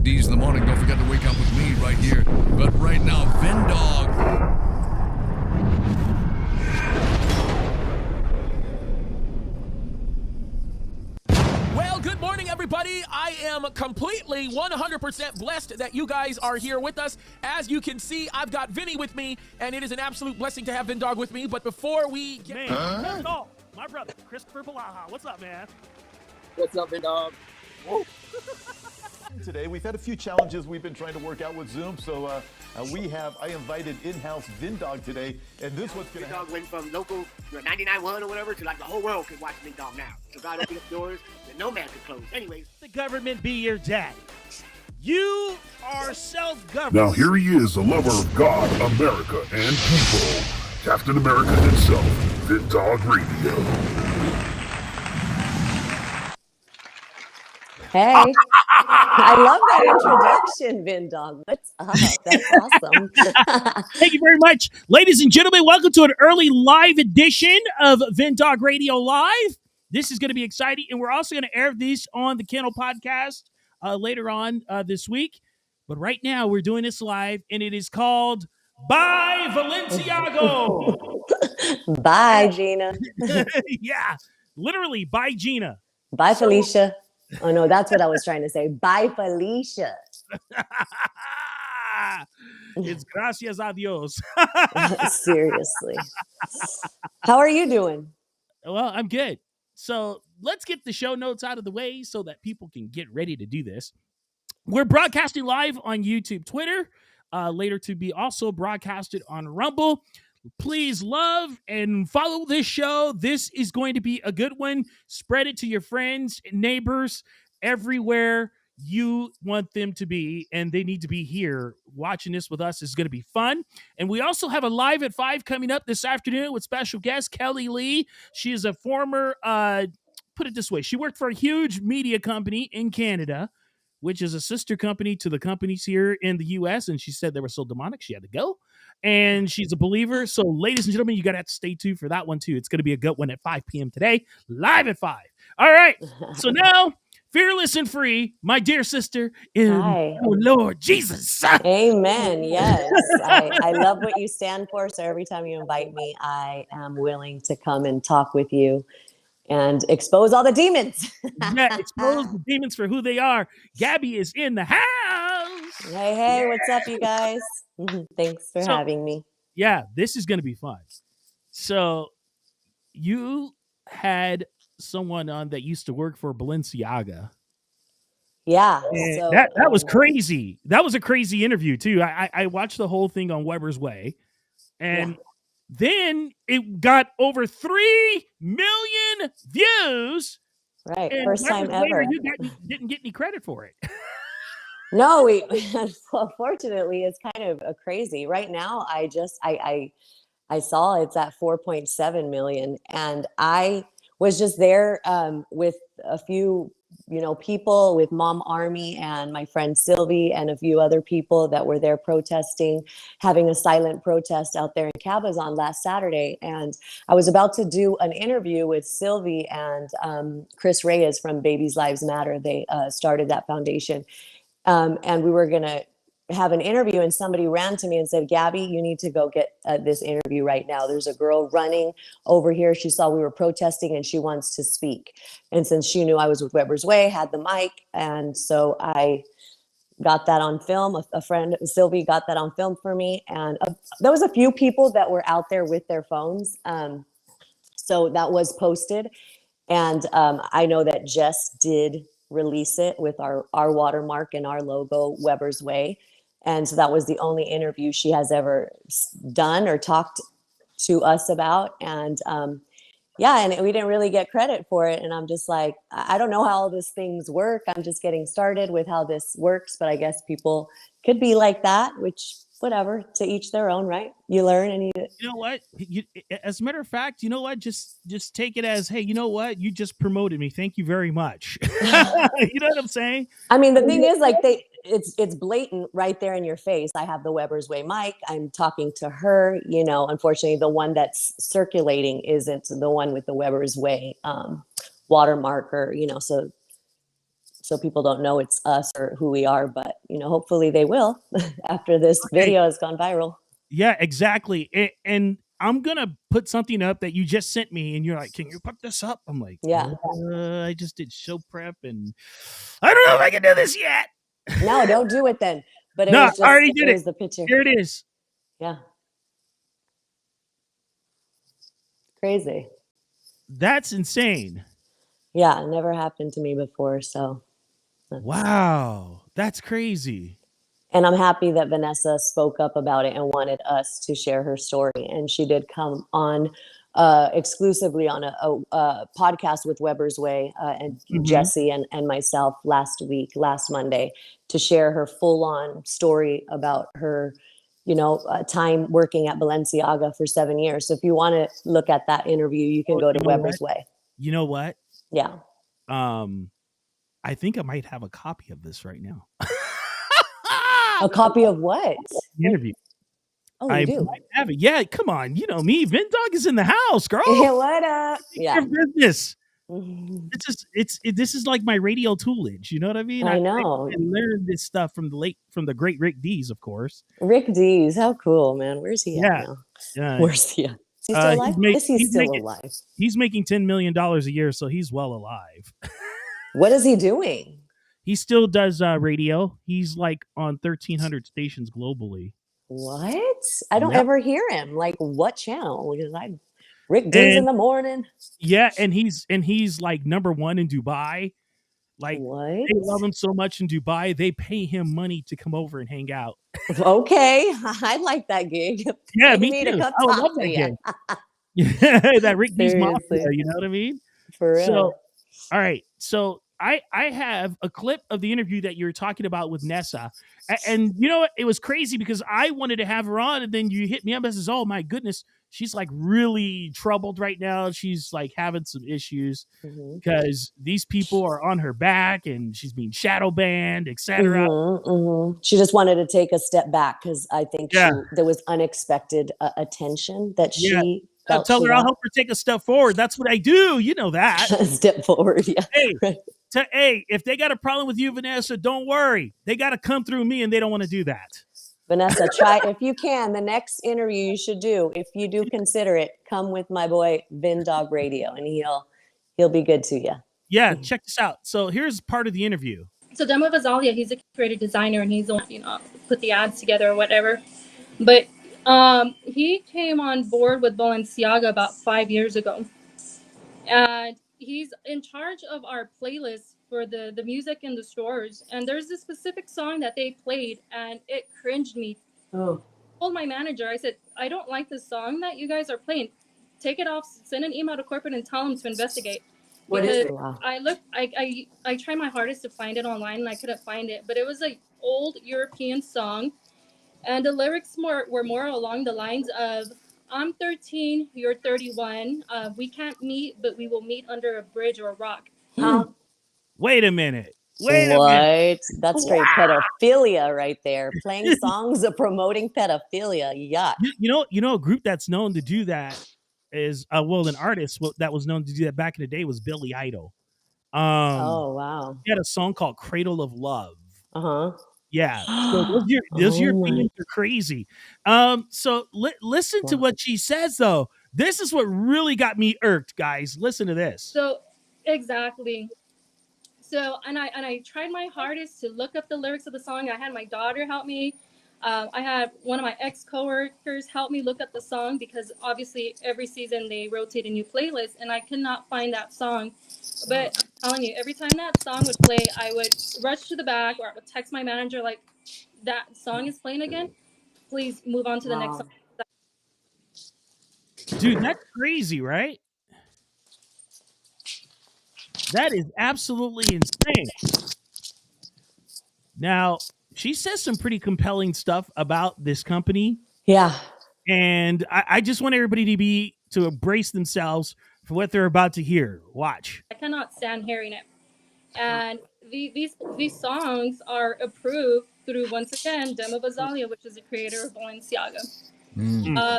weekdays in the morning. Don't forget to wake up with me right here. But right now, Vendog. Well, good morning, everybody. I am completely 100% blessed that you guys are here with us. As you can see, I've got Vinny with me, and it is an absolute blessing to have Vendog with me. But before we get... Oh, my brother, Christopher Balaha. What's up, man? What's up, Vendog? Today, we've had a few challenges we've been trying to work out with Zoom, so I invited in-house Vendog today, and this what's going to happen. Vendog went from local 99.1 or whatever to like the whole world can watch Vendog now. So God opened up doors that no man could close. Anyways. The government be your daddy. You are self-governed. Now here he is, a lover of God, America, and people. Captain America himself, Vendog Radio. Hey, I love that introduction, Vendog. What's up? That's awesome. Thank you very much. Ladies and gentlemen, welcome to an early live edition of Vendog Radio Live. This is going to be exciting, and we're also going to air this on the Kennel Podcast later on this week. But right now, we're doing this live, and it is called Bye Balenciaga. Bye, Gina. Yeah, literally, bye, Gina. Bye, Felicia. Oh, no, that's what I was trying to say. Bye, Felicia. It's gracias a Dios. Seriously. How are you doing? Well, I'm good. So let's get the show notes out of the way so that people can get ready to do this. We're broadcasting live on YouTube, Twitter, later to be also broadcasted on Rumble. Please love and follow this show. This is going to be a good one. Spread it to your friends and neighbors everywhere you want them to be, and they need to be here. Watching this with us is going to be fun. And we also have a live at 5 coming up this afternoon with special guest Kelly Lee. She is a former, put it this way, she worked for a huge media company in Canada, which is a sister company to the companies here in the U.S., and she said they were so demonic she had to go. And she's a believer. So, ladies and gentlemen, you got to have to stay tuned for that one, too. It's going to be a good one at 5 p.m. today, live at 5. All right. So now, fearless and free, my dear sister, in oh, Lord Jesus. Amen. Yes. I love what you stand for. So every time you invite me, I am willing to come and talk with you and expose all the demons. Yeah, expose the demons for who they are. Gabee is in the house. Hey, yeah. What's up, you guys? Thanks for having me. Yeah, this is going to be fun. So you had someone on that used to work for Balenciaga. Yeah. So, that was crazy. That was a crazy interview, too. I watched the whole thing on WebersWay, and then it got over 3 million views. Right. First time ever. You didn't get any credit for it. No, fortunately, it's kind of crazy. Right now, I saw it's at 4.7 million. And I was just there with a few, people, with Mom Army and my friend Sylvie and a few other people that were there protesting, having a silent protest out there in Cabazon last Saturday. And I was about to do an interview with Sylvie and Chris Reyes from Babies Lives Matter. They started that foundation. And we were going to have an interview, and somebody ran to me and said, Gabee, you need to go get this interview right now. There's a girl running over here. She saw we were protesting and she wants to speak. And since she knew I was with WebersWay, had the mic. And so I got that on film. A friend, Sylvie, got that on film for me. And there was a few people that were out there with their phones. So that was posted. And I know that Jess did release it with our watermark and our logo, WebersWay. And so that was the only interview she has ever done or talked to us about. And and we didn't really get credit for it. And I'm just like, I don't know how all these things work. I'm just getting started with how this works. But I guess people could be like that, which whatever, to each their own, right? You learn and you know what? As a matter of fact, you know what? Just take it as, hey, you know what? You just promoted me. Thank you very much. You know what I'm saying? I mean, the thing is, like, it's blatant right there in your face. I have the WebersWay mic. I'm talking to her. Unfortunately, the one that's circulating isn't the one with the WebersWay watermark, or so so people don't know it's us or who we are. But hopefully they will after this video has gone viral. Yeah, exactly. And I'm gonna put something up that you just sent me, and you're like, "Can you put this up?" I'm like, Yeah. I just did show prep, and I don't know if I can do this yet." No, don't do it then. But No, was I already did it it. was the picture. Here it is. Yeah. Crazy. That's insane. Yeah, it never happened to me before. So Wow, that's crazy. And I'm happy that Vanessa spoke up about it and wanted us to share her story. And she did come on exclusively on a podcast with WebersWay and Jesse and myself last Monday, to share her full-on story about her, time working at Balenciaga for 7 years. So if you want to look at that interview, you can go to WebersWay. You know what? Yeah. I think I might have a copy of this right now. A copy of what? The interview. Oh, you do? Might have it. Yeah, come on. You know me. Vindog is in the house, girl. What up? Yeah. Your business. This is like my radio toolage. You know what I mean? I know. I learned this stuff from the great Rick Dees, of course. Rick Dees, how cool, man. Where's he at now? Where's he at? Is he still alive? Is he still alive? He's making $10 million a year, so he's well alive. What is he doing? He still does radio. He's like on 1,300 stations globally. What? I don't ever hear him. Like, what channel? Because Rick Dees in the morning. Yeah, and he's like number one in Dubai. Like, what? They love him so much in Dubai, they pay him money to come over and hang out. Okay, I like that gig. Yeah, me too. I love that gig. Yeah, that Rick Dees mafia, you know what I mean? For real. So, all right. So I have a clip of the interview that you were talking about with Nessa. And you know what? It was crazy because I wanted to have her on, and then you hit me up and says, "Oh my goodness, she's like really troubled right now. She's like having some issues because these people are on her back and she's being shadow banned, etc." She just wanted to take a step back because I think there was unexpected attention that she felt. Tell her I'll help her take a step forward. That's what I do. You know that. Step forward, yeah. Hey, if they got a problem with you, Vanessa, don't worry. They got to come through me, and they don't want to do that. Vanessa, try if you can. The next interview you should do, if you do consider it, come with my boy Vindog Radio, and he'll be good to you. Yeah, check this out. So here's part of the interview. So Demo Vazalia, he's a creative designer, and he's the one, put the ads together or whatever. But he came on board with Balenciaga about 5 years ago, and he's in charge of our playlist for the music in the stores. And there's this specific song that they played, and it cringed me. I told my manager, I said, I don't like this song that you guys are playing. Take it off, send an email to corporate and tell them to investigate. What is it? I tried my hardest to find it online, and I couldn't find it. But it was an old European song, and the lyrics were more along the lines of, I'm 13, you're 31. We can't meet, but we will meet under a bridge or a rock. Wait a minute. That's straight pedophilia right there. Playing songs of promoting pedophilia. Yuck. You know a group that's known to do that is an artist that was known to do that back in the day was Billy Idol. Oh wow. He had a song called Cradle of Love. Yeah. So those Europeans are crazy. So listen to what she says, though. This is what really got me irked, guys. Listen to this. So exactly. So and I tried my hardest to look up the lyrics of the song. I had my daughter help me. I had one of my ex-coworkers help me look up the song, because obviously every season they rotate a new playlist, and I could not find that song. But I'm telling you, every time that song would play, I would rush to the back, or I would text my manager like, that song is playing again. Please move on to the next song. Dude, that's crazy, right? That is absolutely insane. Now, she says some pretty compelling stuff about this company. Yeah. And I just want everybody to embrace themselves for what they're about to hear. Watch. I cannot stand hearing it. And these songs are approved through, once again, Demo Vazalia, which is the creator of Balenciaga.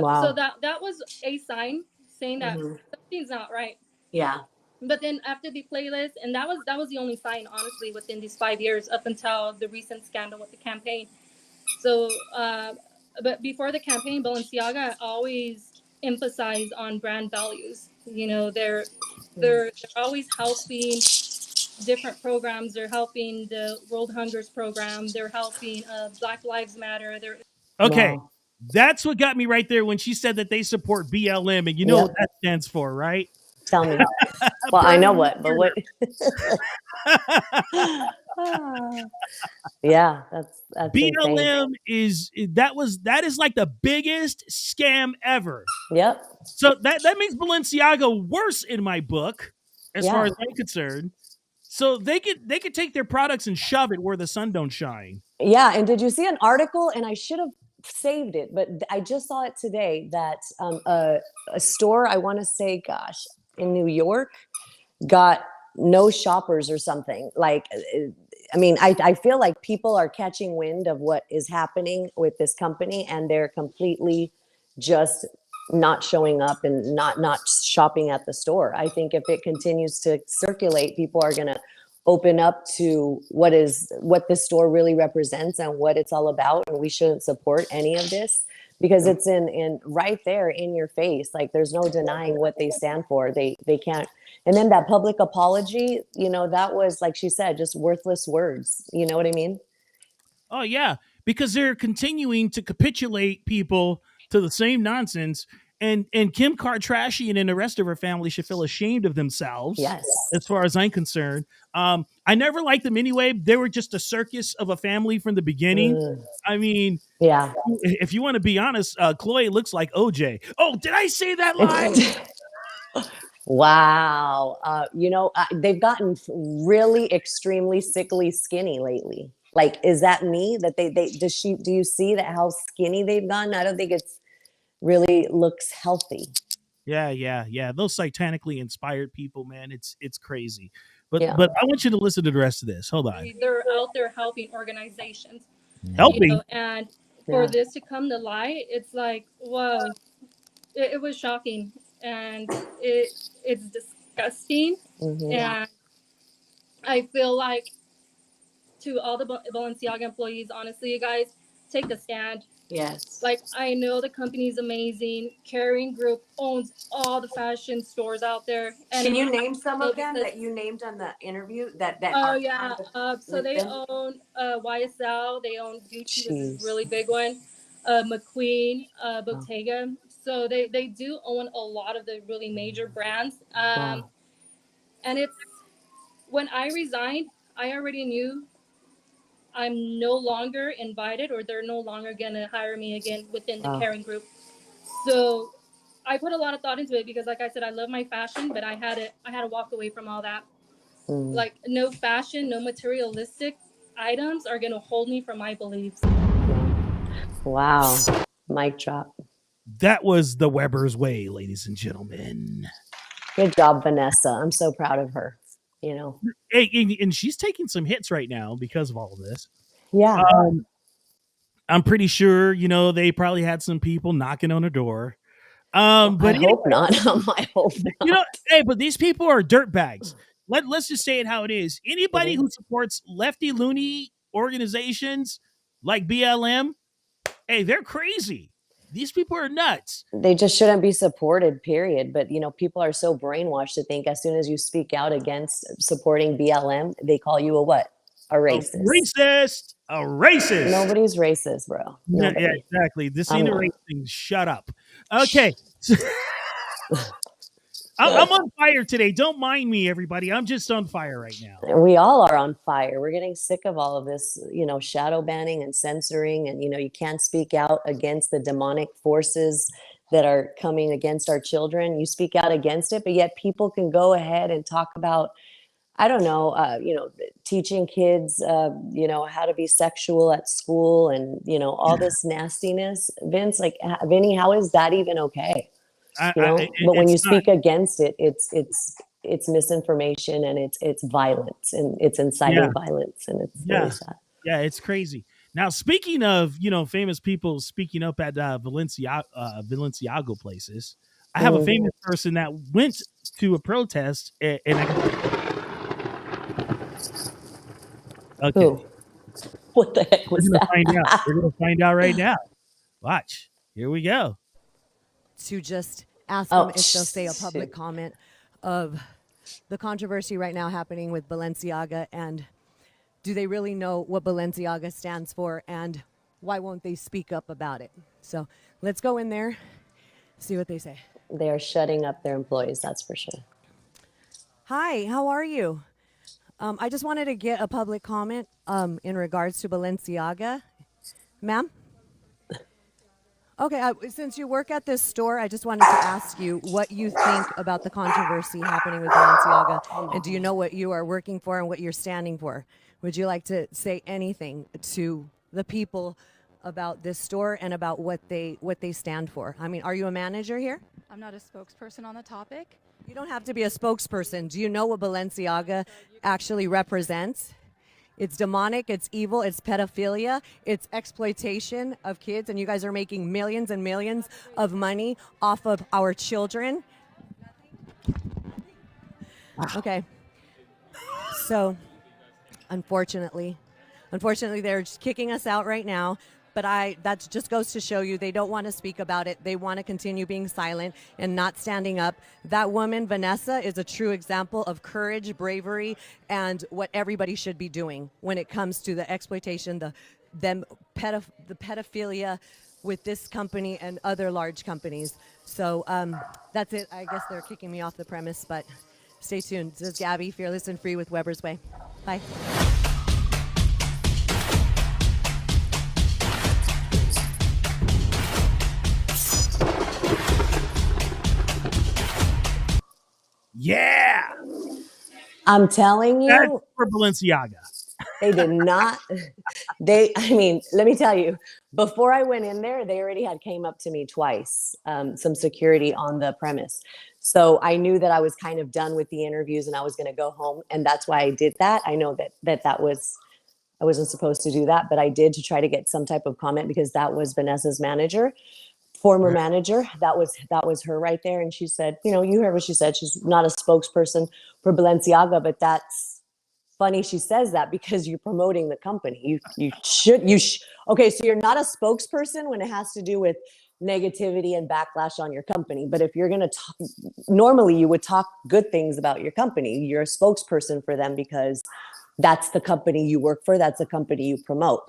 Wow. So that was a sign saying that something's not right. Yeah. But then after the playlist, and that was the only sign, honestly, within these 5 years up until the recent scandal with the campaign. So, but before the campaign, Balenciaga always emphasized on brand values. You know, they're always helping different programs. They're helping the World Hungers program. They're helping Black Lives Matter. They're Okay. Wow. That's what got me right there when she said that they support BLM, and you know Yep. what that stands for, right? Tell me. Well, I know what, but what? Yeah, that's insane. BLM that is like the biggest scam ever. Yep. So that makes Balenciaga worse in my book, as far Yeah. as I'm concerned. So they could take their products and shove it where the sun don't shine. Yeah, and did you see an article? And I should have saved it, but I just saw it today that a store, I want to say, gosh, in New York, got no shoppers or something. Like, I mean, I feel like people are catching wind of what is happening with this company, and they're completely just not showing up and not shopping at the store. I think if it continues to circulate, people are going to open up to what this store really represents and what it's all about, and we shouldn't support any of this because it's in right there in your face. Like, there's no denying what they stand for. They can't. And then that public apology, that was, like she said, just worthless words. You know what I mean? Oh yeah, because they're continuing to capitulate people to the same nonsense, and Kim Kardashian and the rest of her family should feel ashamed of themselves. Yes. As far as I'm concerned, I never liked them anyway. They were just a circus of a family from the beginning. I mean, Yeah. if you want to be honest, Chloe looks like OJ. Oh, did I say that live? Wow. They've gotten really extremely sickly skinny lately. Like, is that me that do you see that how skinny they've gotten? I don't think it's really looks healthy. Yeah. Those satanically inspired people, man, it's crazy. But Yeah. but I want you to listen to the rest of this. Hold on. they're out there helping organizations. Helping. And for Yeah. this to come to light, it's like, whoa, it was shocking, and it's disgusting. Mhm. And I feel like, to all the Balenciaga employees, honestly, you guys, take a stand. Yes. Like, I know the company's amazing. Caring Group owns all the fashion stores out there. And Can you name some of them because- that you named on the interview that Oh are yeah. So they own YSL. They own Gucci. This is a really big one. McQueen, Bottega. So they do own a lot of the really major brands. Wow. And it's, when I resigned, I already knew I'm no longer invited, or they're no longer gonna hire me again within the Wow. Caring Group. So I put a lot of thought into it because, like I said, I love my fashion, but I had to walk away from all that. Like, no fashion, no materialistic items are gonna hold me from my beliefs. Wow. Mic drop. That was the Weber's Way, ladies and gentlemen. Good job, Vanessa. I'm so proud of her. Hey, and she's taking some hits right now because of all of this. Yeah. I'm pretty sure, they probably had some people knocking on her door. But I hope not. I hope not. Hey, but these people are dirtbags. Let's just say it how it is. Anybody who supports lefty loony organizations like BLM, hey, they're crazy. These people are nuts. They just shouldn't be supported, period. But, people are so brainwashed to think as soon as you speak out against supporting BLM, they call you a what? A racist. A racist. Nobody's racist, bro. Nobody. Yeah, exactly. This ain't a race thing. Shut up. Okay. I'm on fire today. Don't mind me, everybody. I'm just on fire right now. We all are on fire. We're getting sick of all of this, shadow banning and censoring. And, you can't speak out against the demonic forces that are coming against our children. You speak out against it, but yet people can go ahead and talk about, I don't know, teaching kids, how to be sexual at school and, all this nastiness. Vince, Vinny, how is that even okay? But when you speak against it, it's misinformation, and it's violence, and it's inciting violence, and it's really sad. Yeah, it's crazy. Now, speaking of famous people speaking up at Balenciaga places, I have a famous person that went to a protest and okay. Who? What the heck was We're gonna that? find out. We're gonna find out right now. Watch. Here we go. To just ask Oh, them if they'll say a public shoot. comment of the controversy right now happening with Balenciaga, and do they really know what Balenciaga stands for, and why won't they speak up about it? So let's go in there, see what they say. They are shutting up their employees, that's for sure. Hi, how are you? I just wanted to get a public comment in regards to Balenciaga. Ma'am? Okay, since you work at this store, I just wanted to ask you what you think about the controversy happening with Balenciaga, and do you know what you are working for and what you're standing for? Would you like to say anything to the people about this store and about what they stand for? I mean, are you a manager here? I'm not a spokesperson on the topic. You don't have to be a spokesperson. Do you know what Balenciaga actually represents? It's demonic, it's evil, it's pedophilia, it's exploitation of kids, and you guys are making millions and millions of money off of our children. Okay. So, unfortunately, they're just kicking us out right now. But that just goes to show you they don't want to speak about it. They want to continue being silent and not standing up. That woman, Vanessa, is a true example of courage, bravery, and what everybody should be doing when it comes to the exploitation, the pedophilia with this company and other large companies. So that's it. I guess they're kicking me off the premise, but stay tuned. This is Gabby, fearless and free with WebersWay. Bye. Yeah. I'm telling That's you, for Balenciaga. they did not. I mean, let me tell you, before I went in there, they already had came up to me twice, some security on the premise. So I knew that I was kind of done with the interviews and I was going to go home. And that's why I did that. I know that was, I wasn't supposed to do that, but I did to try to get some type of comment because that was Vanessa's manager. Former manager, that was her right there. And she said, you heard what she said. She's not a spokesperson for Balenciaga, but that's funny she says that because you're promoting the company. Okay, so you're not a spokesperson when it has to do with negativity and backlash on your company. But if you're going to talk, normally you would talk good things about your company. You're a spokesperson for them because that's the company you work for. That's the company you promote.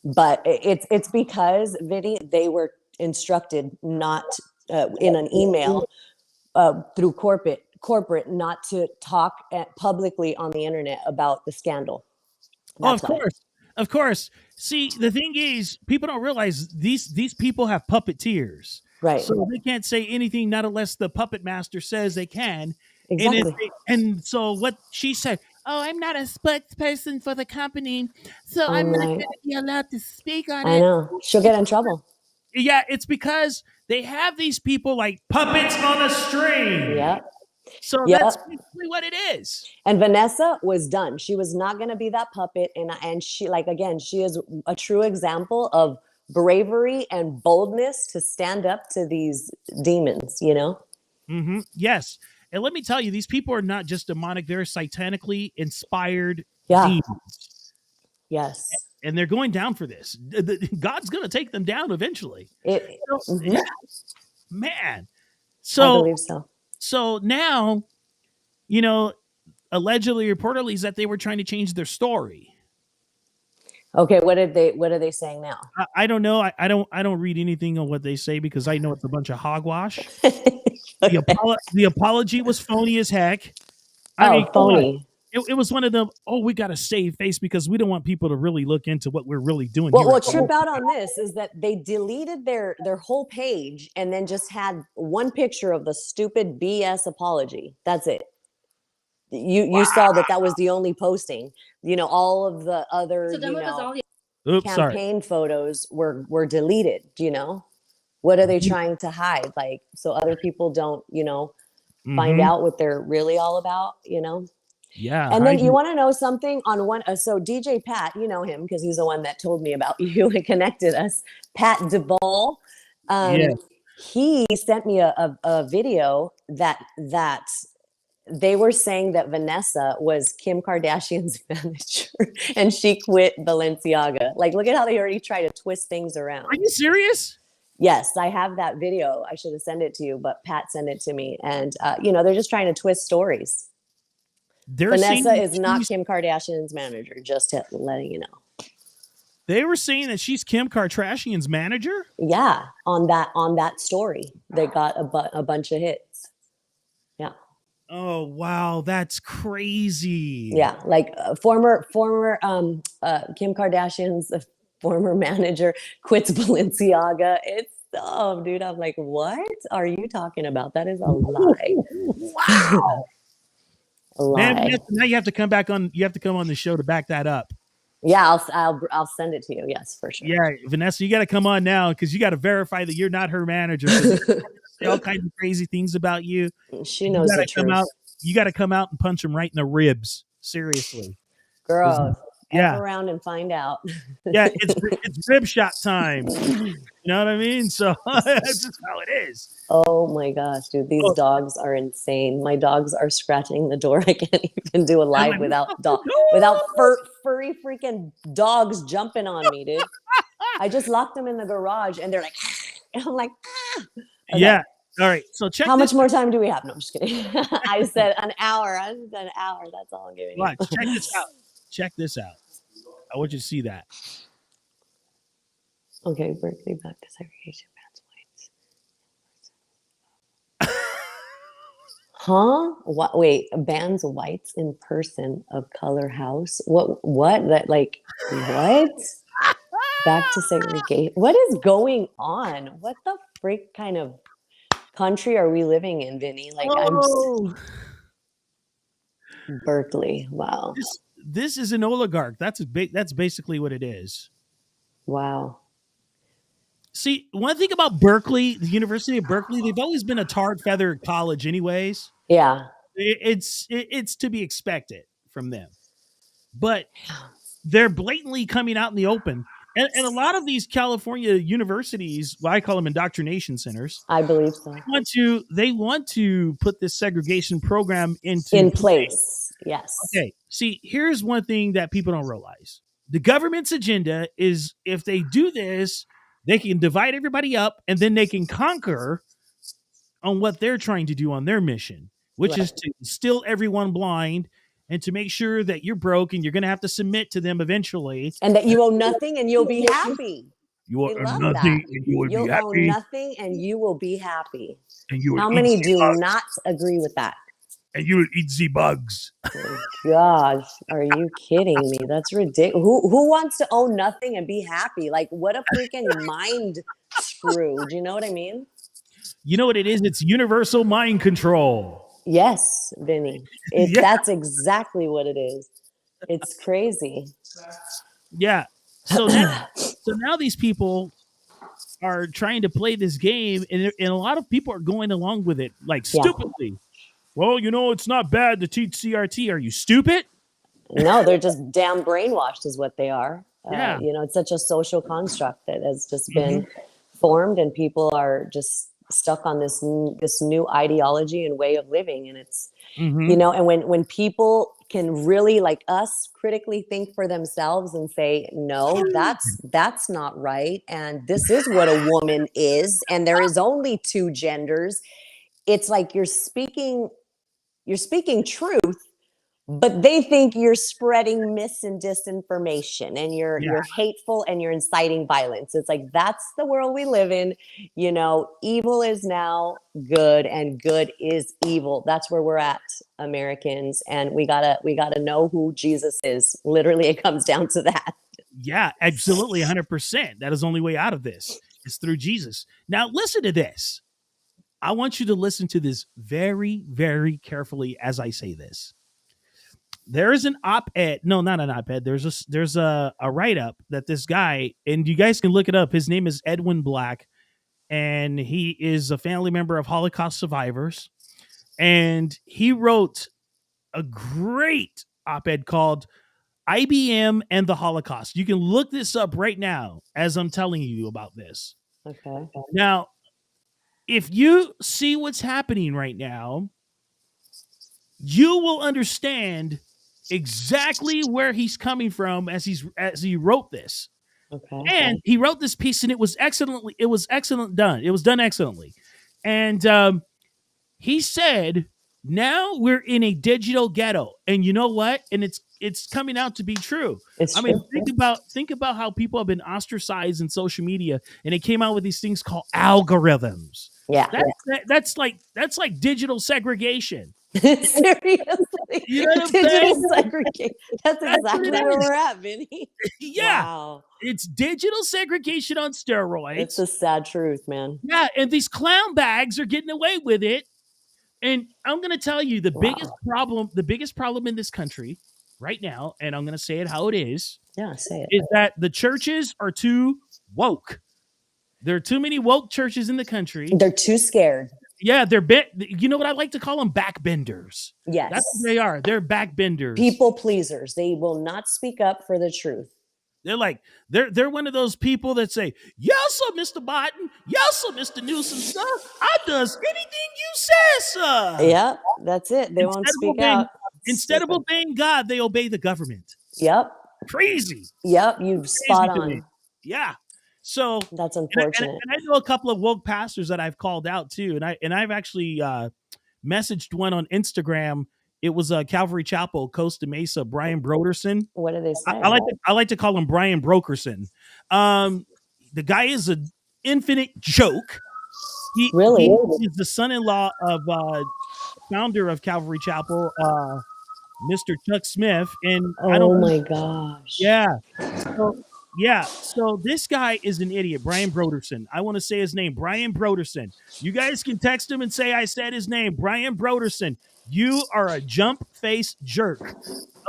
But it's because, Vinny, they were instructed not in an email through corporate not to talk publicly on the internet about the scandal. That's of course. See, the thing is, people don't realize these people have puppeteers, right? So they can't say anything not unless the puppet master says they can. Exactly. And so what she said, oh, I'm not a spokesperson for the company, so I'm not going to be allowed to speak on it. I know. She'll get in trouble. Yeah, it's because they have these people like puppets on a string. Yep. So that's basically what it is. And Vanessa was done. She was not going to be that puppet. And she, she is a true example of bravery and boldness to stand up to these demons, Mm-hmm. Yes. And let me tell you, these people are not just demonic. They're satanically inspired demons. Yes. And they're going down for this. God's going to take them down eventually. Yeah. Man. I believe so. So now, allegedly, reportedly, is that they were trying to change their story. Okay, what are they saying now? I don't know. I don't read anything on what they say because I know it's a bunch of hogwash. The apology was phony as heck. I mean, phony. It was one of them. Oh, we got to save face because we don't want people to really look into what we're really doing. Well, what trip out on this is that they deleted their whole page and then just had one picture of the stupid BS apology. That's it. You saw that was the only posting. All of the other campaign photos were deleted. What are they trying to hide? Like so other people don't find out what they're really all about. Yeah. And then you want to know something on one. So DJ Pat, you know him because he's the one that told me about you and connected us. Pat Duvall. Yeah. he sent me a video that they were saying that Vanessa was Kim Kardashian's manager and she quit Balenciaga. Like, look at how they already try to twist things around. Are you serious? Yes, I have that video. I should have sent it to you, but Pat sent it to me. And, they're just trying to twist stories. Vanessa is not Kim Kardashian's manager, just letting you know. They were saying that she's Kim Kardashian's manager? Yeah, on that story. They got a bunch of hits. Yeah. Oh, wow, that's crazy. Yeah, like former Kim Kardashian's former manager quits Balenciaga. It's dude, I'm like, what are you talking about? That is a lie. Wow. A lie. Man, now you have to come back on. You have to come on the show to back that up. Yeah, I'll send it to you. Yes, for sure. Yeah, Vanessa, you got to come on now because you got to verify that you're not her manager. Say all kinds of crazy things about you. She knows the truth. You got to come out and punch him right in the ribs. Seriously, girl. Yeah, F around and find out. Yeah, it's rib shot time. You know what I mean? So that's just how it is. Oh my gosh, dude, these dogs are insane. My dogs are scratching the door. I can't even do a live without furry freaking dogs jumping on me, dude. I just locked them in the garage and they're like, and I'm like, Okay. Yeah. All right. So check. How much more time do we have? No, I'm just kidding. I said an hour. That's all I'm giving you. Watch. Check this out. Check this out. I want you to see that. Okay, Berkeley back to segregation bans whites. Huh? What? Wait, bans whites in person of color house. What? That like what? Back to segregation. What is going on? What the freak kind of country are we living in, Vinny? Like Berkeley. Wow. This is an oligarch. That's basically what it is. Wow. See, one thing about Berkeley, the University of Berkeley, they've always been a tarred feather college anyways. Yeah. It's to be expected from them. But they're blatantly coming out in the open. And a lot of these California universities, well, I call them indoctrination centers. I believe so. They want to put this segregation program in place. Yes. Okay. See, here's one thing that people don't realize. The government's agenda is if they do this, they can divide everybody up and then they can conquer on what they're trying to do on their mission, which is to still everyone blind and to make sure that you're broke and you're going to have to submit to them eventually. And that you owe nothing and you'll be happy. You owe nothing and you will be happy. You'll owe nothing and you will be happy. And you will How many do not agree with that? And you will eat the bugs. Oh, gosh, are you kidding me? That's ridiculous. Who wants to own nothing and be happy? Like, what a freaking mind screw. Do you know what I mean? You know what it is? It's universal mind control. Yes, Vinny. That's exactly what it is. It's crazy. Yeah. So now these people are trying to play this game, and a lot of people are going along with it, like stupidly. Well, it's not bad to teach CRT. Are you stupid? No, they're just damn brainwashed is what they are. Yeah. It's such a social construct that has just been formed, and people are just stuck on this new ideology and way of living. And it's, and when people can really, like us, critically think for themselves and say, no, that's not right. And this is what a woman is. And there is only two genders. It's like you're speaking truth, but they think you're spreading mis and disinformation and you're hateful and you're inciting violence. It's like, that's the world we live in. Evil is now good and good is evil. That's where we're at, Americans. And we gotta know who Jesus is. Literally, it comes down to that. Yeah, absolutely. 100%. That is the only way out of this is through Jesus. Now listen to this. I want you to listen to this very, very carefully as I say this. There is an op-ed. No, not an op-ed. There's a write-up that this guy, and you guys can look it up. His name is Edwin Black, and he is a family member of Holocaust survivors. And he wrote a great op-ed called IBM and the Holocaust. You can look this up right now as I'm telling you about this. Okay. Now, if you see what's happening right now, you will understand exactly where he's coming from as he wrote this. Okay. And he wrote this piece, and it was excellent done. It was done excellently. And he said, now we're in a digital ghetto. And you know what? And it's coming out to be true. It's mean, true. think about how people have been ostracized in social media, and it came out with these things called algorithms. Yeah. That's like digital segregation. Seriously. You know what I'm Digital saying? segregation. That's That's exactly what it where is. we're at, Vinny. Yeah. Wow. It's digital segregation on steroids. It's the sad truth, man. Yeah, and these clown bags are getting away with it. And I'm going to tell you the biggest problem in this country right now, and I'm going to say it how it is. Yeah, say it. Is that the churches are too woke. There are too many woke churches in the country. They're too scared. Yeah, you know what I like to call them? Backbenders. Yes. That's what they are. They're backbenders. People pleasers. They will not speak up for the truth. They're like, they're one of those people that say, yes, sir, Mr. Biden. Yes, sir, Mr. Newsom, sir. I does anything you say, sir. Yep, that's it. They won't speak out. Instead of obeying God, they obey the government. Yep. Crazy. Yep, you spot on. Yeah. So that's unfortunate. And I know a couple of woke pastors that I've called out too, and I've actually messaged one on Instagram. It was Calvary Chapel, Costa Mesa, Brian Broderson. What do they say? I like to call him Brian Brokerson. The guy is an infinite joke. He is the son-in-law of founder of Calvary Chapel, Mr. Chuck Smith, and my gosh, So this guy is an idiot, Brian Broderson. I want to say his name, Brian Broderson. You guys can text him and say I said his name, Brian Broderson. You are a jump face jerk.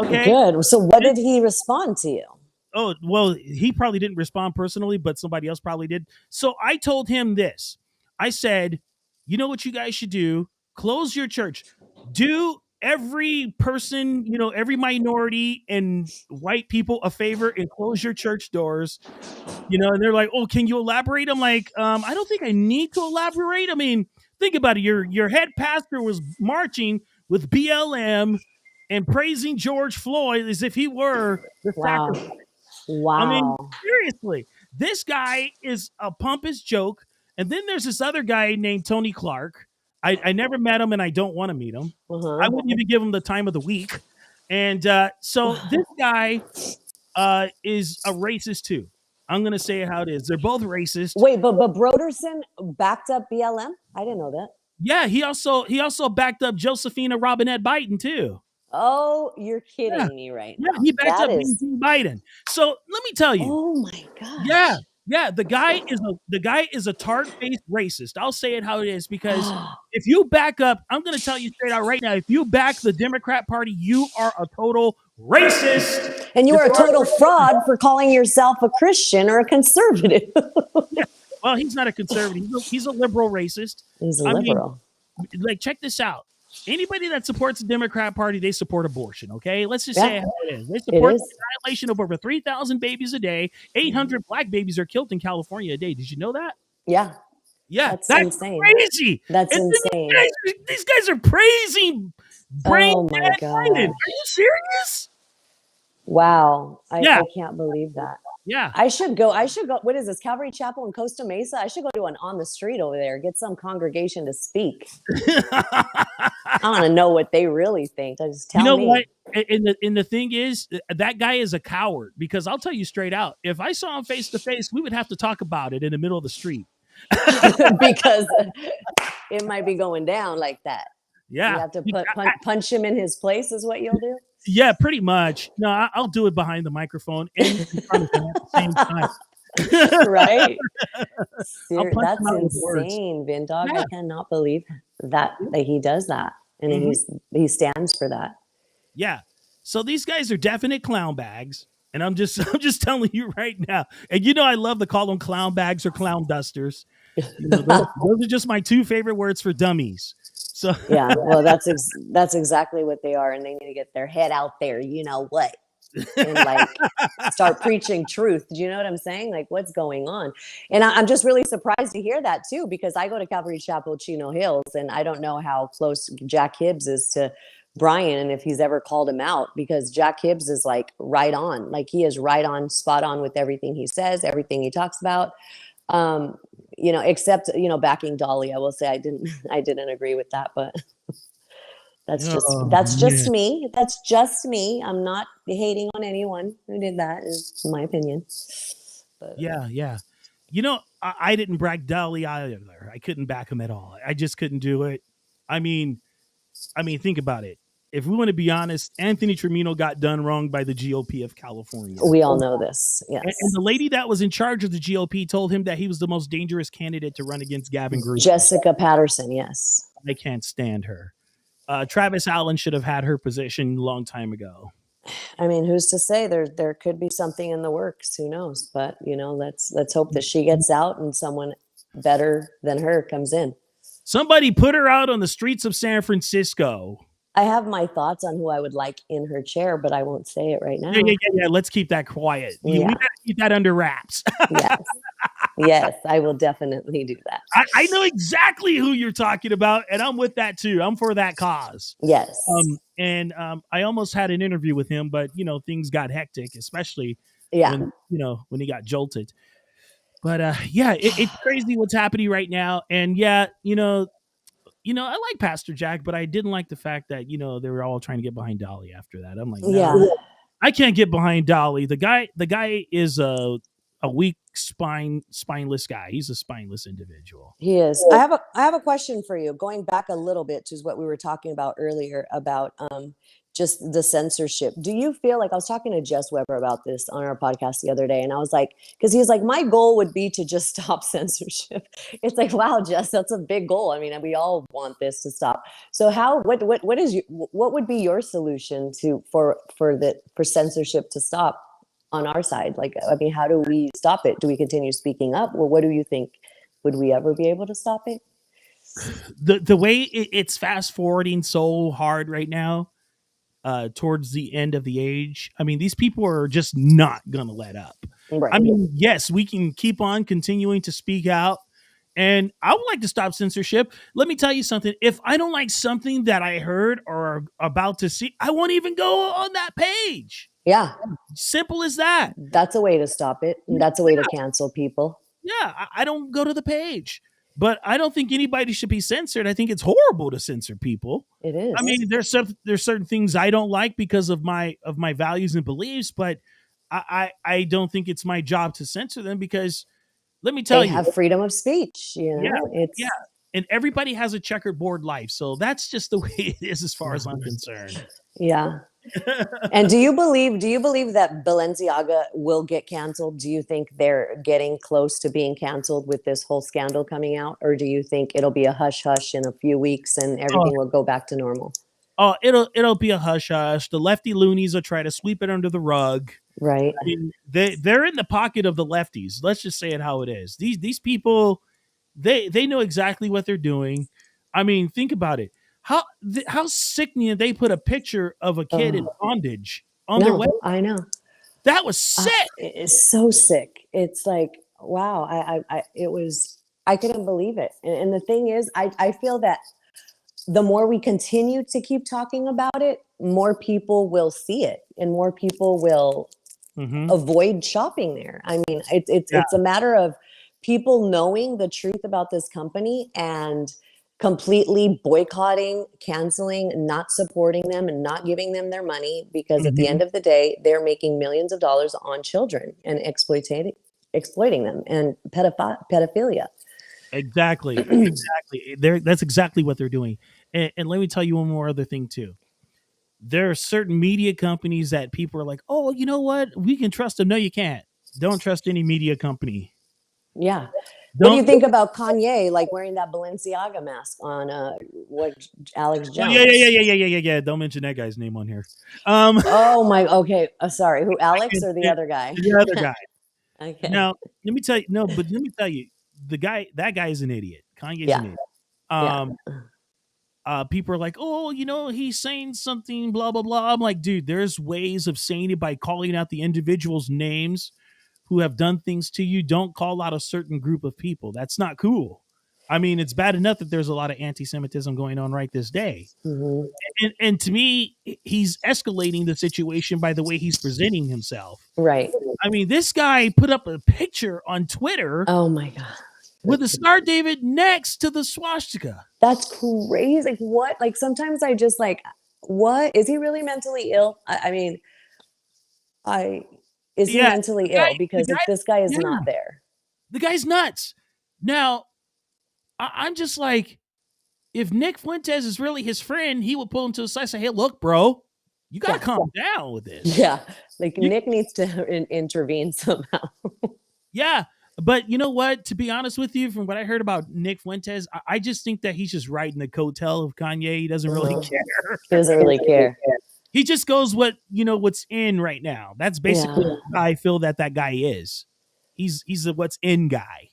Okay. Good. So what did he respond to you? Oh, well, he probably didn't respond personally, but somebody else probably did. So I told him this. I said, you know what you guys should do? Close your church. Do every person, every minority and white people a favor and close your church doors. And they're like, oh, can you elaborate? I'm like, I don't think I need to elaborate. I mean, think about it. Your head pastor was marching with BLM and praising George Floyd as if he were the sacrifice. Wow. I mean, seriously, this guy is a pompous joke. And then there's this other guy named Tony Clark. I never met him, and I don't want to meet him. I wouldn't even give him the time of the week. And so this guy is a racist too. I'm going to say it how it is. They're both racist. Wait, but Broderson backed up BLM? I didn't know that. Yeah, he also backed up Josephina Robinette Biden too. Oh, you're kidding me right now. Yeah, he backed up Biden. So let me tell you. Oh my gosh. Yeah, the guy is a tart-faced racist. I'll say it how it is, because if you back up, I'm going to tell you straight out right now, if you back the Democrat Party, you are a total racist. And you are a total fraud for calling yourself a Christian or a conservative. Yeah. Well, he's not a conservative. He's a liberal racist. He's a liberal. Like, check this out. Anybody that supports the Democrat Party, they support abortion, okay? Let's just say how it is. They support the annihilation of over 3,000 babies a day. 800 black babies are killed in California a day. Did you know that? Yeah. Yeah, that's insane. Crazy. That's insane. These guys are praising brain dead Biden. Are you serious? Wow. I can't believe that. Yeah. I should go. What is this? Calvary Chapel in Costa Mesa? I should go to an on the street over there, get some congregation to speak. I want to know what they really think. Just tell me. What? And the thing is, that guy is a coward, because I'll tell you straight out, if I saw him face to face, we would have to talk about it in the middle of the street. Because it might be going down like that. Yeah. You have to punch him in his place is what you'll do? Yeah, pretty much. No, I'll do it behind the microphone and in front of him at the same time. Right? That's insane, Vin Dog. Yeah. I cannot believe that he does that. And he stands for that. Yeah. So these guys are definite clown bags. And I'm just telling you right now. And I love to call them clown bags or clown dusters. Those are just my two favorite words for dummies. So yeah, well, that's exactly what they are, and they need to get their head out there. You know what? and like start preaching truth. Do you know what I'm saying? Like, what's going on? And I'm just really surprised to hear that too, because I go to Calvary Chapel, Chino Hills, and I don't know how close Jack Hibbs is to Brian and if he's ever called him out, because Jack Hibbs is like right on, like he is right on, spot on with everything he says, everything he talks about. You know, except, you know, backing Dolly. I will say I didn't agree with that, but that's just me. That's just me. I'm not hating on anyone who did that, is my opinion. But Yeah. You know, I didn't brag Dolly either. I couldn't back him at all. I just couldn't do it. I mean, think about it. If we want to be honest, Anthony Trimino got done wrong by the GOP of California. We all know this. Yes. And the lady that was in charge of the GOP told him that he was the most dangerous candidate to run against Gavin Gruber. Jessica Patterson, yes. I can't stand her. Travis Allen should have had her position a long time ago. I mean, who's to say there could be something in the works? Who knows? But, you know, let's hope that she gets out and someone better than her comes in. Somebody put her out on the streets of San Francisco. I have my thoughts on who I would like in her chair, but I won't say it right now. Yeah. Let's keep that quiet. We gotta keep that under wraps. Yes, I will definitely do that. I know exactly who you're talking about, and I'm with that too. I'm for that cause. Yes. I almost had an interview with him, but you know, things got hectic, especially when he got jolted. But it's crazy what's happening right now. And I like Pastor Jack, but I didn't like the fact that, you know, they were all trying to get behind Dolly after that. I'm like, no, I can't get behind Dolly. The guy is a weak spineless guy. He's a spineless individual. He is. I have a question for you. Going back a little bit to what we were talking about earlier about just the censorship. Do you feel like, I was talking to Jess Weber about this on our podcast the other day, and I was like, because he was like, my goal would be to just stop censorship. It's like, wow, Jess, that's a big goal. I mean, we all want this to stop. So what would be your solution for censorship to stop on our side? Like, I mean, how do we stop it? Do we continue speaking up? Well, what do you think? Would we ever be able to stop it? The way it's fast forwarding so hard right now, towards the end of the age. I mean, these people are just not going to let up. Right. I mean, yes, we can keep on continuing to speak out, and I would like to stop censorship. Let me tell you something. If I don't like something that I heard or about to see, I won't even go on that page. Yeah. Simple as that. That's a way to stop it. That's a way to cancel people. Yeah. I don't go to the page. But I don't think anybody should be censored. I think it's horrible to censor people. It is. I mean, there's certain things I don't like because of my values and beliefs, but I don't think it's my job to censor them, because let me tell you, they have freedom of speech. You know, and everybody has a checkerboard life, so that's just the way it is as far as I'm concerned. Yeah. And do you believe that Balenciaga will get canceled? Do you think they're getting close to being canceled with this whole scandal coming out? Or do you think it'll be a hush hush in a few weeks and everything will go back to normal? Oh, it'll be a hush hush. The lefty loonies will try to sweep it under the rug. Right. I mean, they're in the pocket of the lefties. Let's just say it how it is. These people, they know exactly what they're doing. I mean, think about it. How sickening they put a picture of a kid in bondage on their website. I know. That was sick. It's so sick. It's like, wow. I couldn't believe it. And the thing is, I feel that the more we continue to keep talking about it, more people will see it and more people will avoid shopping there. I mean, it's a matter of people knowing the truth about this company and completely boycotting, canceling, not supporting them, and not giving them their money, because at the end of the day, they're making millions of dollars on children and exploiting them, and pedophilia. Exactly. That's exactly what they're doing. And let me tell you one more other thing too. There are certain media companies that people are like, oh, you know what? We can trust them. No, you can't. Don't trust any media company. Yeah. What do you think about Kanye, like wearing that Balenciaga mask on Alex Jones? Yeah. Don't mention that guy's name on here. Oh my. Okay. Sorry. Who? Alex or the other guy? The other guy. Okay. Now let me tell you. No, but let me tell you, that guy is an idiot. Kanye's an idiot. people are like, oh, he's saying something, blah, blah, blah. I'm like, dude, there's ways of saying it by calling out the individual's names who have done things to you. Don't call out a certain group of people. That's not cool. I mean, it's bad enough that there's a lot of anti-Semitism going on right this day. Mhm. And to me, he's escalating the situation by the way he's presenting himself. Right. I mean, this guy put up a picture on Twitter Oh my God. with a Star David next to the swastika. That's crazy. Like what? Like sometimes I just like, what? Is he really mentally ill? I mean, is he Yeah, mentally ill? Because if this guy is yeah. not there. The guy's nuts. Now, I'm just like, if Nick Fuentes is really his friend, he would pull him to the side and say, hey, look, bro, you got to calm down with this. Yeah. Like Nick needs to intervene somehow. Yeah. But you know what? To be honest with you, from what I heard about Nick Fuentes, I just think that he's just riding the coattail of Kanye. He doesn't really care. He doesn't really care. He just goes what's in right now. That's basically how I feel that guy is. He's a what's in guy.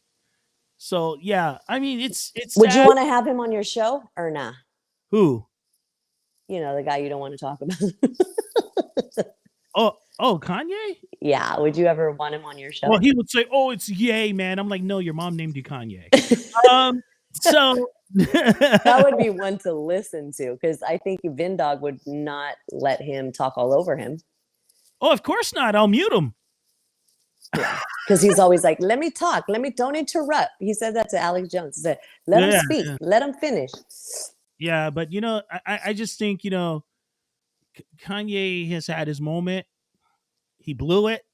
So yeah, I mean it's. Would you sad. want to have him on your show or not? Who? The guy you don't want to talk about. Oh, Kanye? Yeah. Would you ever want him on your show? Well, he would say, "Oh, it's Ye, man." I'm like, "No, your mom named you Kanye." So that would be one to listen to because I think Vindog would not let him talk all over him. Oh, of course not. I'll mute him. Because he's always like, let me talk. Don't interrupt. He said that to Alex Jones. He said, let him speak. Yeah. Let him finish. Yeah, but I just think, Kanye has had his moment. He blew it.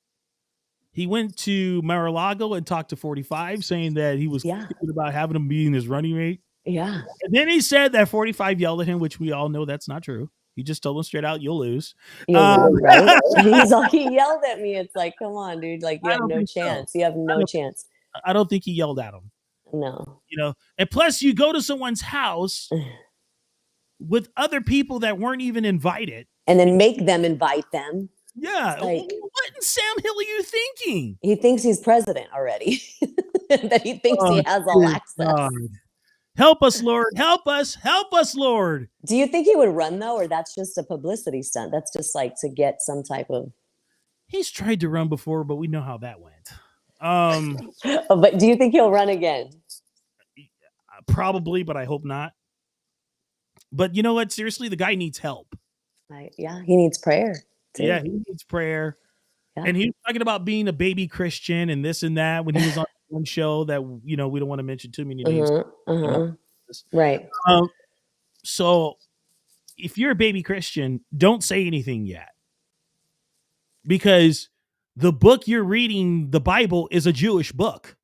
He went to Mar-a-Lago and talked to 45, saying that he was thinking about having him being his running mate. Yeah. And then he said that 45 yelled at him, which we all know that's not true. He just told him straight out, "You'll lose." Right? He yelled at me. It's like, come on, dude. Like, you have no chance. So. You have no chance. I don't think he yelled at him. No. And plus you go to someone's house with other people that weren't even invited. And then make them invite them. Yeah. Like, what in Sam Hill are you thinking? He thinks he's president already. That he thinks he has all access. God. Help us, Lord. Help us. Help us, Lord. Do you think he would run though, or that's just a publicity stunt? That's just like to get some type of. He's tried to run before, but we know how that went. But do you think he'll run again? Probably, but I hope not. But you know what? Seriously, the guy needs help. He needs prayer. Too. Yeah, he needs prayer. Yeah. And he was talking about being a baby Christian and this and that when he was on one show that we don't want to mention too many names. Right. So if you're a baby Christian, don't say anything yet. Because the book you're reading, the Bible, is a Jewish book.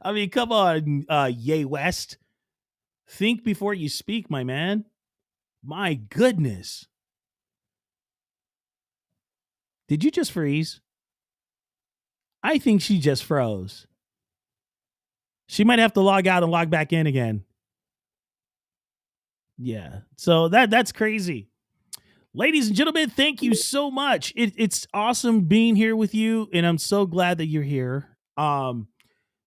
I mean, come on, Ye West. Think before you speak, my man. My goodness. Did you just freeze? I think she just froze. She might have to log out and log back in again. Yeah. So that's crazy. Ladies and gentlemen, thank you so much. It's awesome being here with you, and I'm so glad that you're here.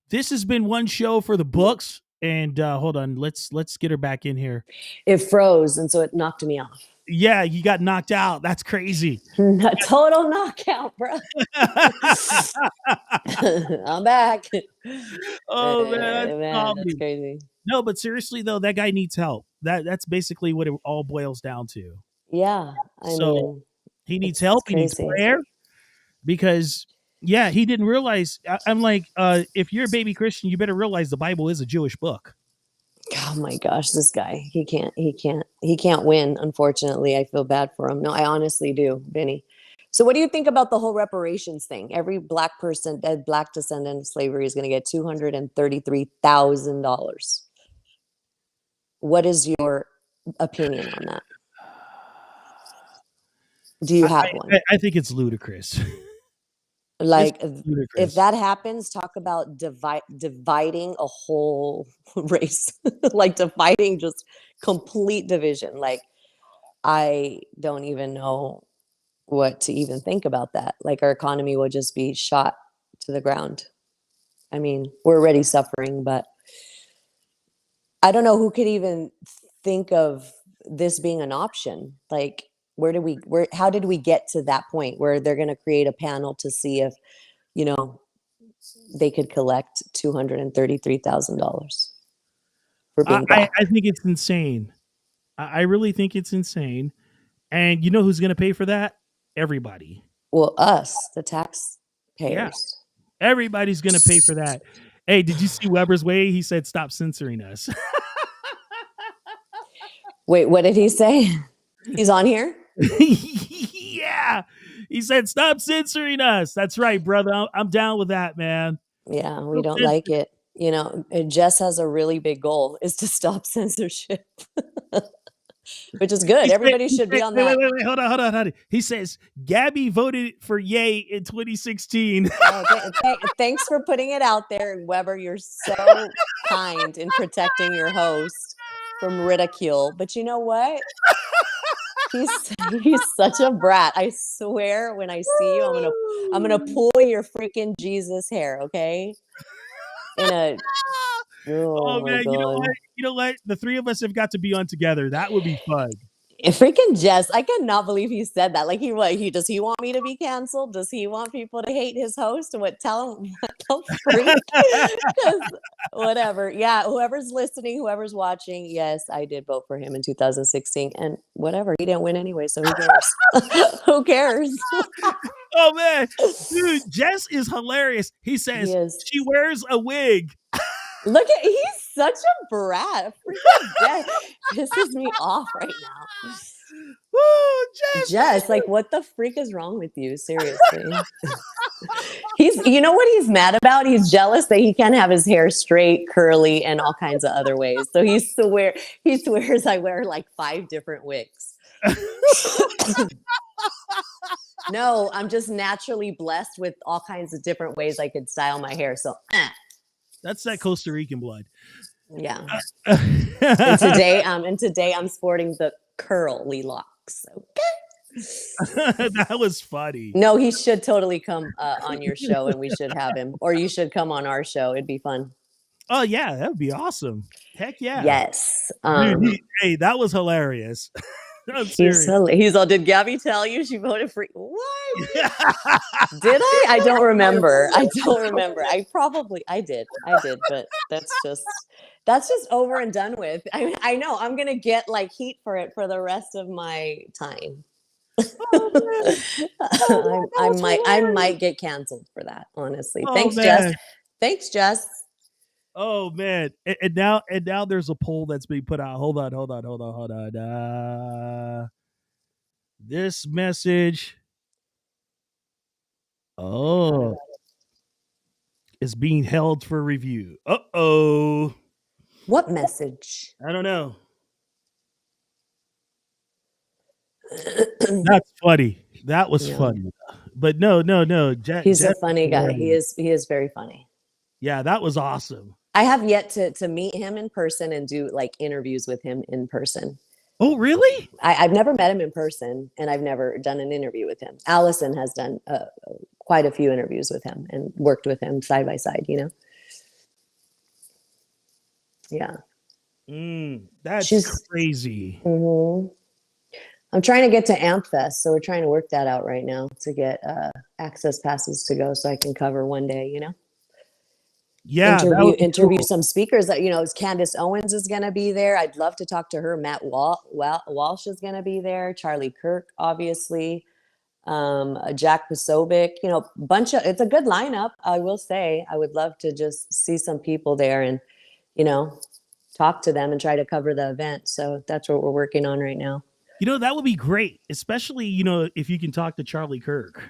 This has been one show for the books. And hold on, let's get her back in here. It froze, and so it knocked me off. Yeah, you got knocked out. That's crazy. A total knockout, bro. I'm back. Oh man, that's crazy. No, but seriously though, that guy needs help. That's basically what it all boils down to. Yeah, I mean, he needs help. He needs prayer because. Yeah, he didn't realize. I'm like, if you're a baby Christian, you better realize the Bible is a Jewish book. Oh my gosh, this guy, he can't win. Unfortunately, I feel bad for him. No, I honestly do, Vinny. So what do you think about the whole reparations thing? Every black person, black descendant of slavery is going to get $233,000. What is your opinion on that? Do you have one? I think it's ludicrous. Like if that happens, talk about dividing a whole race, like dividing just complete division. Like I don't even know what to even think about that. Like our economy will just be shot to the ground. I mean, we're already suffering, but I don't know who could even think of this being an option. Like, how did we get to that point where they're going to create a panel to see if, you know, they could collect $233,000 for being black? I think it's insane. I really think it's insane. And you know who's going to pay for that? Everybody. Well, us, the taxpayers. Yeah. Everybody's going to pay for that. Hey, did you see WebersWay? He said, stop censoring us. Wait, what did he say? He's on here? Yeah. He said, stop censoring us. That's right, brother. I'm down with that, man. Yeah, we don't like it. You know, Jess has a really big goal, is to stop censorship. Which is good. Everybody should be on that. Wait. Hold on. He says, Gabee voted for yay in 2016. Thanks for putting it out there, Weber. You're so kind in protecting your host from ridicule. But you know what? He's such a brat. I swear, when I see you, I'm gonna pull your freaking Jesus hair, okay? Oh man, you know what? The three of us have got to be on together. That would be fun. Freaking Jess, I cannot believe he said that. Like, does he want me to be canceled? Does he want people to hate his host? Tell him what the freak? Whatever. Yeah, whoever's listening, whoever's watching, yes, I did vote for him in 2016, and whatever, he didn't win anyway, so who cares? Who cares? Oh man, dude, Jess is hilarious. He says she wears a wig. Look at, he's such a brat. Freaking Jess pisses me off right now. Woo, Jess, like, what the freak is wrong with you? Seriously. You know what he's mad about? He's jealous that he can't have his hair straight, curly, and all kinds of other ways. So he swears I wear like 5 different wigs. No, I'm just naturally blessed with all kinds of different ways I could style my hair. So that's that Costa Rican blood. Yeah. and today I'm sporting the curly locks. Okay. That was funny. No, he should totally come on your show, and we should have him. Or you should come on our show. It'd be fun. Oh yeah, that would be awesome. Heck yeah. Yes. Dude, hey, that was hilarious. He's all, did Gabee tell you she voted for what? Did I? I don't remember. I did, but that's just over and done with. I know I'm gonna get like heat for it for the rest of my time. I might get canceled for that, honestly. Thanks, Jess. Oh man. And now there's a poll that's being put out. Hold on. This message is being held for review. Uh-oh. What message? I don't know. That's funny. That was funny. But no. He's a funny guy. He is very funny. Yeah, that was awesome. I have yet to meet him in person and do like interviews with him in person. Oh, really? I've never met him in person, and I've never done an interview with him. Allison has done quite a few interviews with him and worked with him side by side, you know? Yeah. That's crazy. Mm-hmm. I'm trying to get to AmpFest, so we're trying to work that out right now to get access passes to go so I can cover one day, you know? Yeah, interview some speakers that, you know, Candace Owens is going to be there. I'd love to talk to her. Matt Walsh is going to be there. Charlie Kirk, obviously. Jack Posobiec, you know, it's a good lineup. I will say, I would love to just see some people there and, you know, talk to them and try to cover the event. So that's what we're working on right now. You know, that would be great, especially, you know, if you can talk to Charlie Kirk.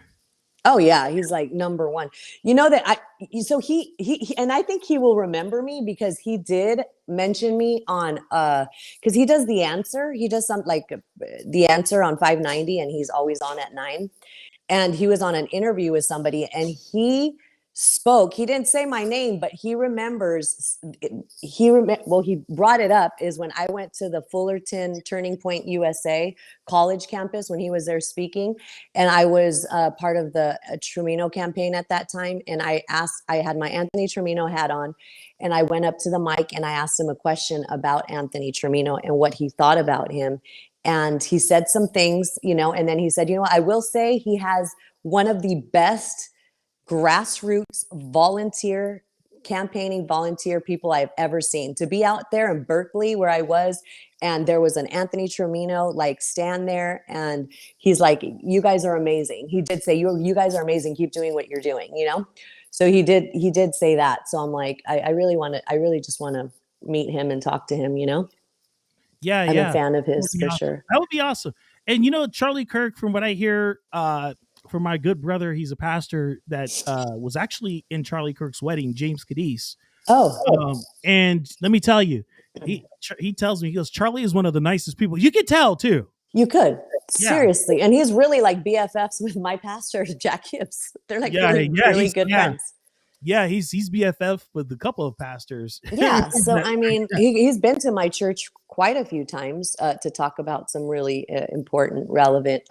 Oh yeah, he's like number one. You know that he and I think he will remember me because he did mention me on because he does The Answer. He does some like The Answer on 590, and he's always on at 9. And he was on an interview with somebody, and he spoke. He didn't say my name, but he remembers. Well, he brought it up is when I went to the Fullerton Turning Point USA college campus when he was there speaking, and I was part of the Trumino campaign at that time. And I had my Anthony Trumino hat on, and I went up to the mic and I asked him a question about Anthony Trumino and what he thought about him. And he said some things, and then he said, I will say he has one of the best grassroots volunteer people I've ever seen. To be out there in Berkeley where I was, and there was an Anthony Trumino like stand there, and he's like, you guys are amazing. He did say, you guys are amazing. Keep doing what you're doing, So he did say that. So I'm like, I really just want to meet him and talk to him, Yeah, I'm a fan of his for sure. That would be awesome. And Charlie Kirk, from what I hear, from my good brother, he's a pastor that was actually in Charlie Kirk's wedding, James Cadiz. And let me tell you, he tells me, he goes, Charlie is one of the nicest people. You could tell too. You could. Seriously. And he's really like BFFs with my pastor, Jack Hibbs. They're like really good friends. Yeah, he's BFF with a couple of pastors. Yeah, so I mean, he's been to my church quite a few times to talk about some really important, relevant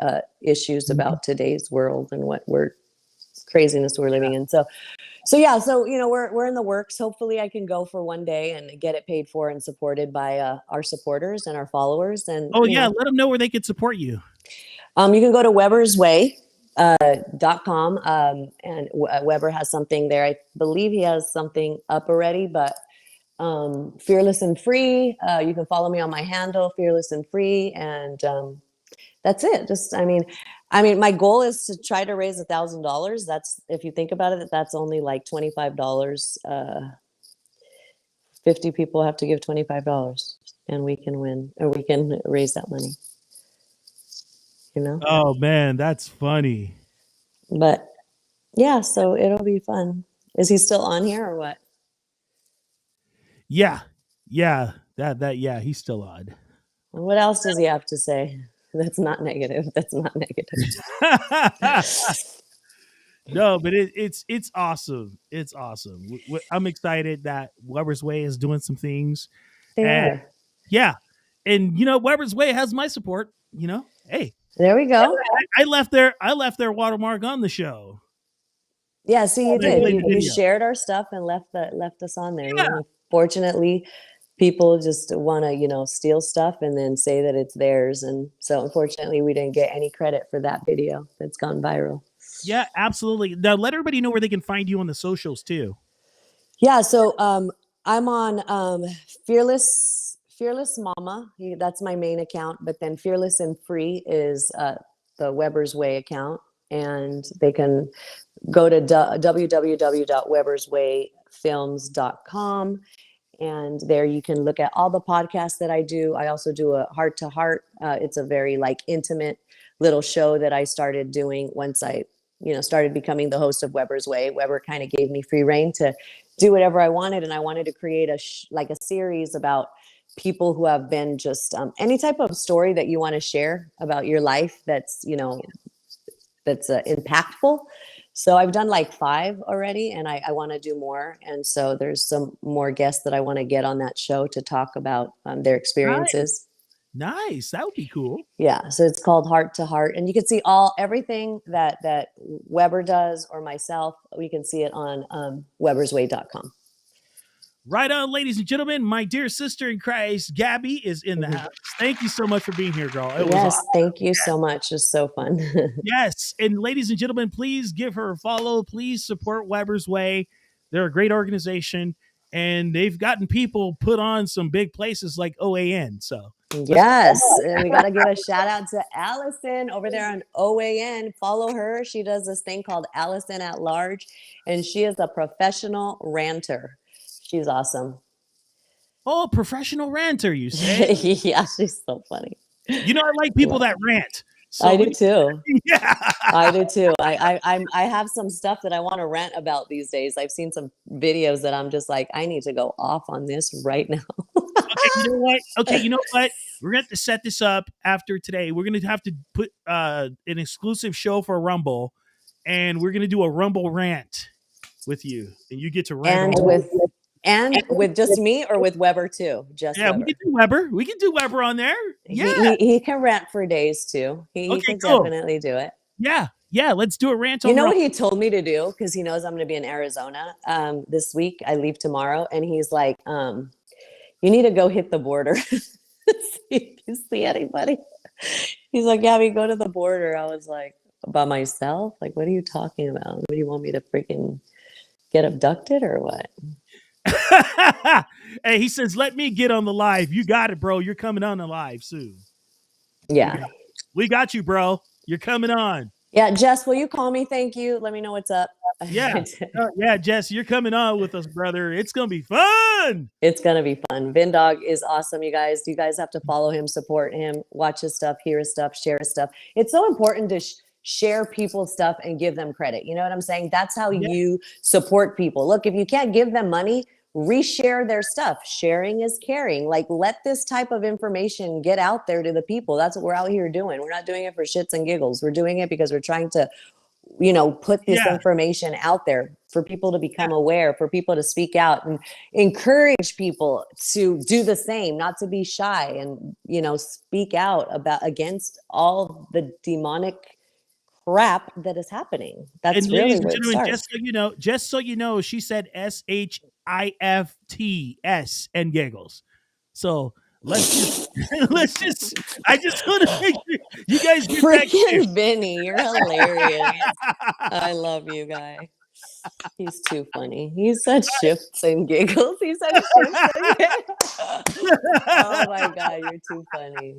issues about today's world and what craziness we're living in. So yeah, so we're in the works. Hopefully, I can go for one day and get it paid for and supported by our supporters and our followers. And let them know where they can support you. You can go to WebersWay. .com and Weber has something there. I believe he has something up already, but Fearless and Free, you can follow me on my handle, Fearless and Free, and that's it. Just I mean my goal is to try to raise $1,000. That's, if you think about it, that's only like $25. 50 people have to give $25 and we can win, or we can raise that money. Oh man, that's funny. But yeah, so it'll be fun. Is he still on here or what? Yeah, he's still on. What else does he have to say? That's not negative. No, but it's awesome. It's awesome. I'm excited that WebersWay is doing some things. Yeah, and WebersWay has my support. Hey. There we go. I left their watermark on the show. Yeah, see, you did. You shared our stuff and left us on there. Yeah. Fortunately, people just want to, steal stuff and then say that it's theirs. And so unfortunately, we didn't get any credit for that video that's gone viral. Yeah, absolutely. Now let everybody know where they can find you on the socials too. Yeah, so I'm on Fearless Mama, that's my main account, but then Fearless and Free is the WebersWay account, and they can go to www.weberswayfilms.com, and there you can look at all the podcasts that I do. I also do a Heart to Heart. It's a very intimate little show that I started doing once I started becoming the host of WebersWay. Weber kind of gave me free reign to do whatever I wanted, and I wanted to create a series about people who have been just any type of story that you want to share about your life that's impactful. So I've done 5 already, and I want to do more. And so there's some more guests that I want to get on that show to talk about their experiences. Nice. That would be cool. Yeah. So it's called Heart to Heart, and you can see everything that Weber does or myself. We can see it on WebersWay.com. Right on, ladies and gentlemen, my dear sister in Christ, Gabee, is in the house. Thank you so much for being here, girl. It was awesome. Thank you so much. It's so fun. Yes. And ladies and gentlemen, please give her a follow. Please support WebersWay. They're a great organization, and they've gotten people put on some big places like OAN. So yes, and we got to give a shout out to Allison over there on OAN. Follow her. She does this thing called Allison at Large, and she is a professional ranter. She's awesome. Oh, professional ranter, you say? Yeah, she's so funny. I like people that rant. So, I do too. Yeah, I do too. I have some stuff that I want to rant about these days. I've seen some videos that I'm just like, I need to go off on this right now. Okay, you know what? We're going to have to set this up after today. We're going to have to put an exclusive show for Rumble, and we're going to do a Rumble rant. with you, and you get to rant. And with just me or with Weber too? Just Yeah, Weber. we can do Weber. We can do Weber on there. Yeah. He can rant for days too. He Okay, can cool. definitely do it. Yeah. Let's do a rant. You on know Raw. what he told me to do? Because he knows I'm going to be in Arizona this week. I leave tomorrow, and he's like, "You need to go hit the border, see if you see anybody." He's like, "Gabee, go to the border." I was like, "By myself? Like, what are you talking about? What do you want me to freaking get abducted or what?" Hey, he says, "Let me get on the live." You got it, bro. You're coming on the live soon. Yeah. We got you, bro. You're coming on. Yeah, Jess, will you call me? Thank you. Let me know what's up. Yeah. Yeah, Jess, you're coming on with us, brother. It's going to be fun. It's going to be fun. Vindog is awesome, you guys. You guys have to follow him, support him, watch his stuff, hear his stuff, share his stuff. It's so important to share people's stuff and give them credit. You know what I'm saying? That's how you support people. Look, if you can't give them money, reshare their stuff. Sharing is caring. Like, let this type of information get out there to the people. That's what we're out here doing. We're not doing it for shits and giggles. We're doing it because we're trying to, put this information out there for people to become aware, for people to speak out and encourage people to do the same, not to be shy and, speak out against all the demonic crap that is happening. That's really where it starts. just so you know, she said SHIFTS and giggles. So let's just I just want to make sure you guys get freaking Vinny, you're hilarious. I love you, guy. He's too funny. He said shifts and giggles. He said shifts and giggles. Oh my God, you're too funny.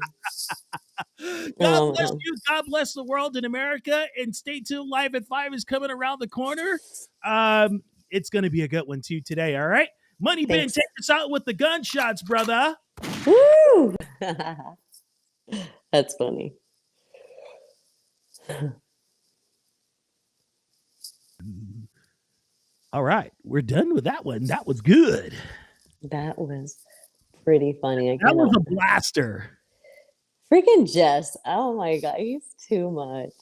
God bless you. God bless the world in America. And stay tuned. Live at 5 is coming around the corner. It's going to be a good one too today. All right. Money Bin, take us out with the gunshots, brother. Woo! That's funny. All right. We're done with that one. That was good. That was pretty funny. That was a blaster. Freaking Jess. Oh my God. He's too much.